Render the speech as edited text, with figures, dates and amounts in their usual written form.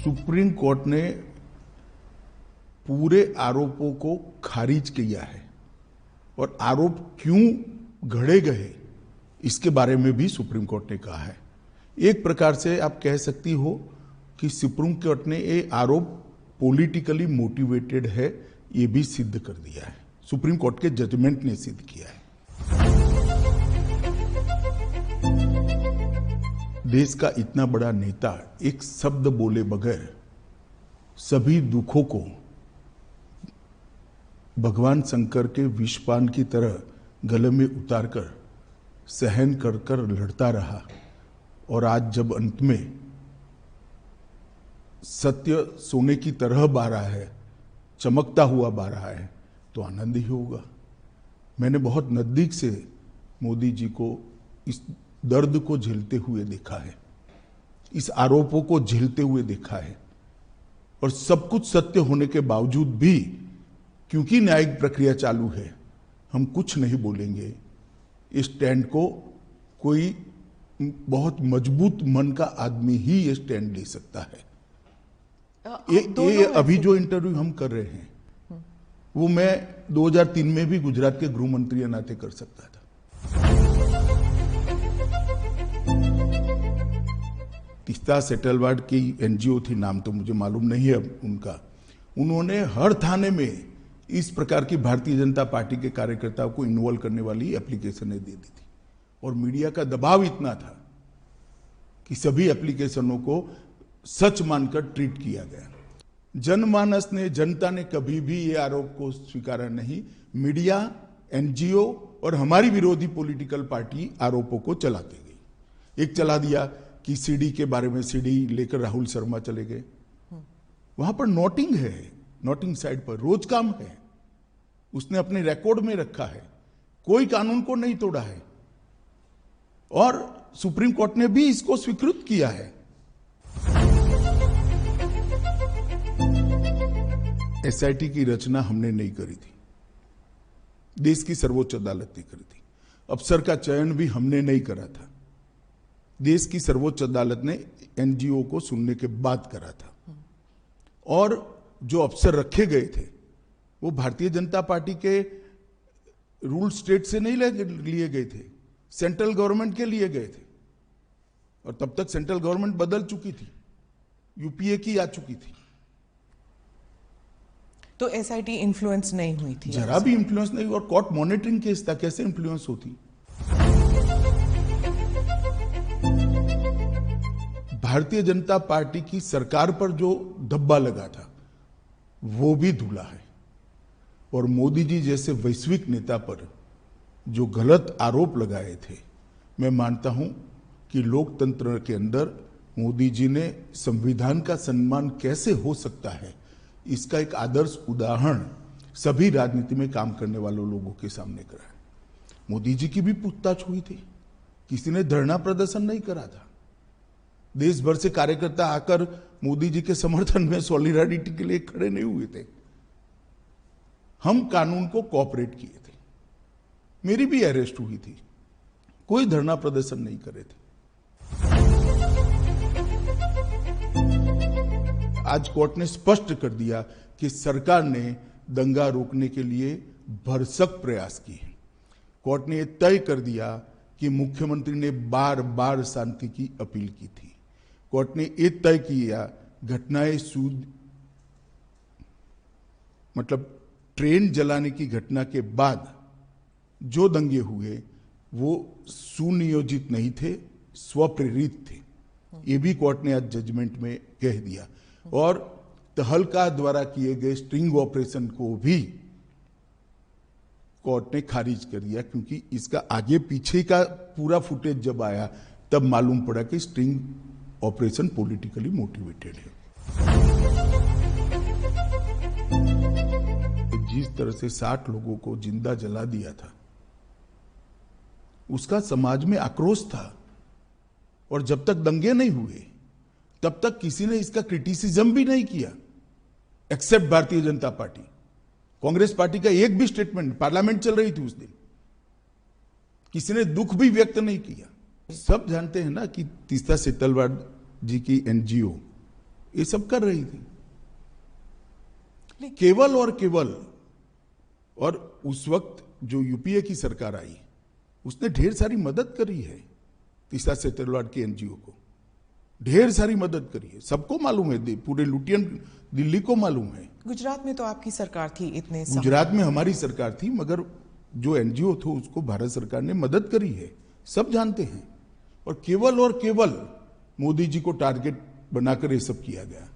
Supreme court ने पूरे आरोपों को खारिज किया है और आरोप क्यों घड़े गए इसके बारे में भी सुप्रीम कोर्ट ने कहा है। एक प्रकार से आप कह सकती हो कि सुप्रीम कोर्ट ने ये आरोप पॉलिटिकली मोटिवेटेड है, ये भी सिद्ध कर दिया है। सुप्रीम कोर्ट के जजमेंट ने सिद्ध किया है। देश का इतना बड़ा नेता एक शब्द बोले बगैर सभी दुखों को भगवान शंकर के विषपान की तरह गले में उतारकर सहन कर कर लड़ता रहा और आज जब अंत में सत्य सोने की तरह बह रहा है, चमकता हुआ बह रहा है, तो आनंद ही होगा। मैंने बहुत नजदीक से मोदी जी को इस दर्द को झेलते हुए देखा है, इस आरोपों को झेलते हुए देखा है और सब कुछ सत्य होने के बावजूद भी क्योंकि न्यायिक प्रक्रिया चालू है, हम कुछ नहीं बोलेंगे। इस स्टैंड को कोई बहुत मजबूत मन का आदमी ही ये स्टैंड ले सकता है। ये अभी जो इंटरव्यू हम कर रहे हैं वो मैं 2003 में भी गुजरात के गृह मंत्री के नाते कर सकता था। तीस्ता सेटलवाड की एनजीओ थी, नाम तो मुझे मालूम नहीं है उनका। उन्होंने हर थाने में इस प्रकार की भारतीय जनता पार्टी के कार्यकर्ताओं को इन्वॉल्व करने वाली एप्लीकेशनें दे दी थी और मीडिया का दबाव इतना था कि सभी एप्लीकेशनों को सच मानकर ट्रीट किया गया। जनमानस ने, जनता ने कभी भी ये आरोप को स्वीकारा नहीं। मीडिया, एनजीओ और हमारी विरोधी पॉलिटिकल पार्टी आरोपों को चलाते गई। एक चला दिया कि सीडी के बारे में, सीडी लेकर राहुल शर्मा चले गए। वहां पर नोटिंग है, नोटिंग साइड पर रोज काम है, उसने अपने रिकॉर्ड में रखा है, कोई कानून को नहीं तोड़ा है और सुप्रीम कोर्ट ने भी इसको स्वीकृत किया है। एसआईटी की रचना हमने नहीं करी थी, देश की सर्वोच्च अदालत ने करी थी। अफसर का चयन भी हमने नहीं करा था, देश की सर्वोच्च अदालत ने एनजीओ को सुनने के बाद करा था। और जो अफसर रखे गए थे वो भारतीय जनता पार्टी के रूल स्टेट से नहीं लिए गए थे, सेंट्रल गवर्नमेंट के लिए गए थे और तब तक सेंट्रल गवर्नमेंट बदल चुकी थी, यूपीए की आ चुकी थी। तो एसआईटी इन्फ्लुएंस नहीं हुई थी? जरा भी इन्फ्लुएंस नहीं। और कोर्ट मॉनिटरिंग केस था, कैसे इन्फ्लुएंस होती? भारतीय जनता पार्टी की सरकार पर जो धब्बा लगा था वो भी धुला है और मोदी जी जैसे वैश्विक नेता पर जो गलत आरोप लगाए थे, मैं मानता हूं कि लोकतंत्र के अंदर मोदी जी ने संविधान का सम्मान कैसे हो सकता है, इसका एक आदर्श उदाहरण सभी राजनीति में काम करने वालों लोगों के सामने करा है। मोदी जी की भी पूछताछ हुई थी, किसी ने धरना प्रदर्शन नहीं करा था। देश भर से कार्यकर्ता आकर मोदी जी के समर्थन में सॉलिडारिटी के लिए खड़े नहीं हुए थे। हम कानून को कोऑपरेट किए थे, मेरी भी अरेस्ट हुई थी, कोई धरना प्रदर्शन नहीं करे थे। आज कोर्ट ने स्पष्ट कर दिया कि सरकार ने दंगा रोकने के लिए भरसक प्रयास किए। कोर्ट ने यह तय कर दिया कि मुख्यमंत्री ने बार बार शांति की अपील की थी। कोर्ट ने यह तय किया घटनाएं मतलब ट्रेन जलाने की घटना के बाद जो दंगे हुए वो सुनियोजित नहीं थे, स्वप्रेरित थे। ये भी कोर्ट ने आज जजमेंट में कह दिया। और तहलका द्वारा किए गए स्ट्रिंग ऑपरेशन को भी कोर्ट ने खारिज कर दिया, क्योंकि इसका आगे पीछे का पूरा फुटेज जब आया तब मालूम पड़ा कि स्ट्रिंग ऑपरेशन पॉलिटिकली मोटिवेटेड है। जिस तरह से 60 लोगों को जिंदा जला दिया था उसका समाज में आक्रोश था और जब तक दंगे नहीं हुए तब तक किसी ने इसका क्रिटिसिज्म भी नहीं किया, accept Bharatiya Janata party. Congress party का एक भी स्टेटमेंट, पार्लियामेंट चल रही थी उस दिन, किसी ने दुख भी व्यक्त नहीं किया। सब जानते हैं ना कि तीस्ता सेटलवाड जी की एनजीओ ये सब कर रही थी लेकिन- केवल और केवल। और उस वक्त जो यूपीए की सरकार आई उसने ढेर सारी मदद करी है तीस्ता सेटलवाड की एनजीओ को, ढेर सारी मदद करी है, सबको मालूम है, पूरे लुटियन दिल्ली को मालूम है। गुजरात में तो आपकी सरकार थी इतने समय। गुजरात में हमारी सरकार थी, मगर जो एनजीओ थे उसको भारत सरकार ने मदद करी है, सब जानते हैं। और केवल मोदी जी को टारगेट बनाकर ये सब किया गया।